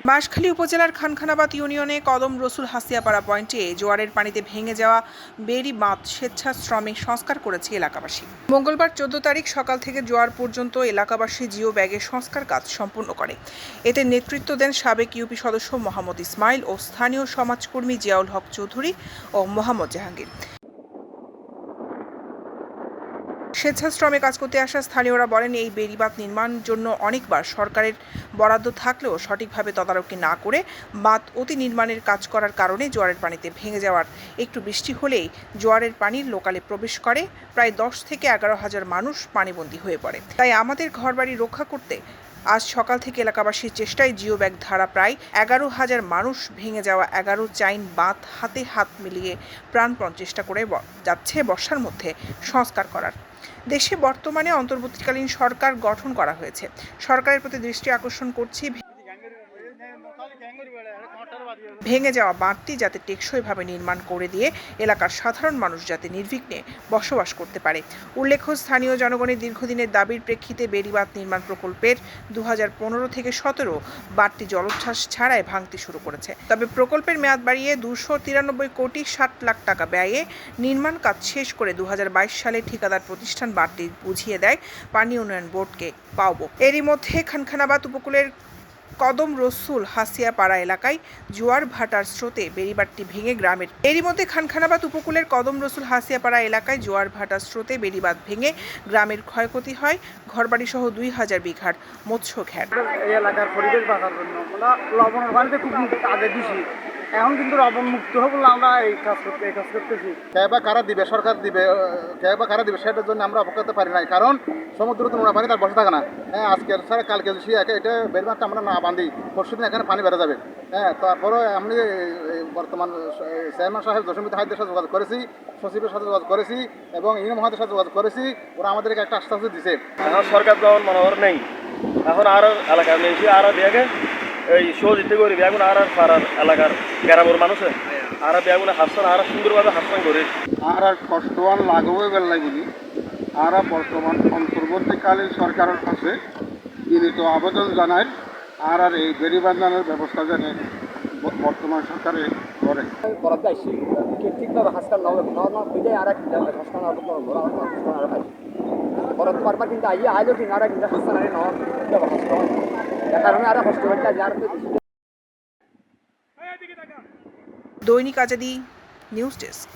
বাঁশখালী উপজেলার খানখানাবাদ ইউনিয়নে কদম রসুল হাসিয়াপাড়া পয়েন্টে জোয়ারের পানিতে ভেঙে যাওয়া বেড়ি বাঁধ স্বেচ্ছাশ্রমে সংস্কার করেছে এলাকাবাসী। মঙ্গলবার 14 তারিখ সকাল থেকে জোয়ার পর্যন্ত এলাকাবাসী জিও ব্যাগে সংস্কার কাজ সম্পূর্ণ করে। এতে নেতৃত্ব দেন সাবেক ইউপি সদস্য মোহাম্মদ ইসমাইল ও স্থানীয় সমাজকর্মী জিয়াউল হক চৌধুরী ও মোহাম্মদ জাহাঙ্গীর। স্বেচ্ছাশ্রমে কাজ করতে আসা স্থানীয়রা বলেন, এই বেড়িবাঁধ নির্মাণের জন্য অনেকবার সরকারের বরাদ্দ থাকলেও সঠিকভাবে তদারকি না করে বাঁধ অতি নির্মাণের কাজ করার কারণে জোয়ারের পানিতে ভেঙে যাওয়ার একটু বৃষ্টি হলেই জোয়ারের পানির লোকালে প্রবেশ করে প্রায় 10 থেকে 11,000 মানুষ পানিবন্দী হয়ে পড়ে। তাই আমাদের ঘরবাড়ি রক্ষা করতে আজ সকাল থেকে এলাকাবাসীর চেষ্টায় জিও ব্যাগ ধারা প্রায় 11,000 মানুষ ভেঙে যাওয়া 11 চাইন বাঁধ হাতে হাত মিলিয়ে প্রাণপণ চেষ্টা করে যাচ্ছে বর্ষার মধ্যে সংস্কার করার। দেশে বর্তমানে অন্তর্বর্তীকালীন সরকার গঠন করা হয়েছে। সরকারের প্রতি দৃষ্টি আকর্ষণ করছি ভেঙে যাওয়া বাঁধটি যাতে টেকসইভাবে নির্মাণ করে দিয়ে এলাকার সাধারণ মানুষ যাতে নির্বিঘ্নে বসবাস করতে পারে। উল্লেখ্য, স্থানীয় জনগণের দীর্ঘদিনের দাবির প্রেক্ষিতে বেড়িবাঁধ নির্মাণ প্রকল্পের 2015 থেকে 17 বাঁধটি জলোচ্ছ্বাস ছাড়াই ভাঙতে শুরু করেছে। তবে প্রকল্পের মেয়াদ বাড়িয়ে 293 কোটি 60 লাখ টাকা ব্যয়ে নির্মাণ কাজ শেষ করে 2022 সালে ঠিকাদার প্রতিষ্ঠান বাঁধটি বুঝিয়ে দেয় পানি উন্নয়ন বোর্ডকে পাওবো। এরই মধ্যে খানখানাবাদ উপকূলের কদম রসুল হাসিয়াপাড়া এলাকায় জোয়ার ভাটার স্রোতে বেড়িবাঁধটি ভেঙে গ্রামের খানখানাবাদ উপকূলের কদম রসুল হাসিয়াপাড়া এলাকায় জোয়ার ভাটার স্রোতে বেড়িবাঁধ ভেঙে গ্রামের ক্ষয়ক্ষতি হয় ঘরবাড়ি সহ 2000 বিঘার মৎস্য ঘের। এই এলাকার পরিবেশ বাঁচার জন্য লবণের পানিতে খুব আগে দিছি, এখন কিন্তু লবণ মুক্ত হবে বলে আমরা এই কাজ করতেছি। কারা দিবে, সরকার দিবে, কারা দিবে সেটার জন্য আমরা অপেক্ষা করতে পারি নাই, কারণ সমুদ্র তো নোনা পানি তার বসে থাকে না। হ্যাঁ, আজকের ছাড়া কালকে যদি এটা বেড়িবাঁধটা আমরা না বাঁধি, পরশুদিন এখানে পানি বেড়ে যাবে। হ্যাঁ, তারপরে আমি বর্তমান চেয়ারম্যান সাহেব জসিমুদ্দিন হায়দের সাথে যোগাযোগ করেছি, সচিবের সাথে যোগাযোগ করেছি এবং ইউনিয়ন মহাদের সাথে যোগাযোগ করেছি। ওরা আমাদেরকে একটা আশ্বাস দিচ্ছে। এখন সরকার যখন মনোহর নেই, এখন আরও এলাকার নেই, আরও দেখে এই সহযোগিতা করবি এখন আর পাড়ার এলাকার গ্রামের মানুষে আর বেগুনে হাসন আর সুন্দরভাবে হাসন করে আর কষ্টবান লাগবে বেলাগুলি আর বর্তমান অন্তর্বর্তীকালীন সরকারের কাছে বিনীত আবেদন জানায় আর এই বেড়িবাঁধানোর ব্যবস্থা জানে বর্তমান সরকারে করে বরাদ্দ আসছে ঠিকভাবে হাসপাতাল নর্মাল হয়ে আর এক হাসপাতাল বরাদ্দ পারবার কিন্তু আইলেও কিন্তু আর একটা হাসপাতাল নর্মাল হাসপাতাল এ কারণে আর হসপিটালটা যার দৈনিক আজাদী নিউজ ডেস্ক।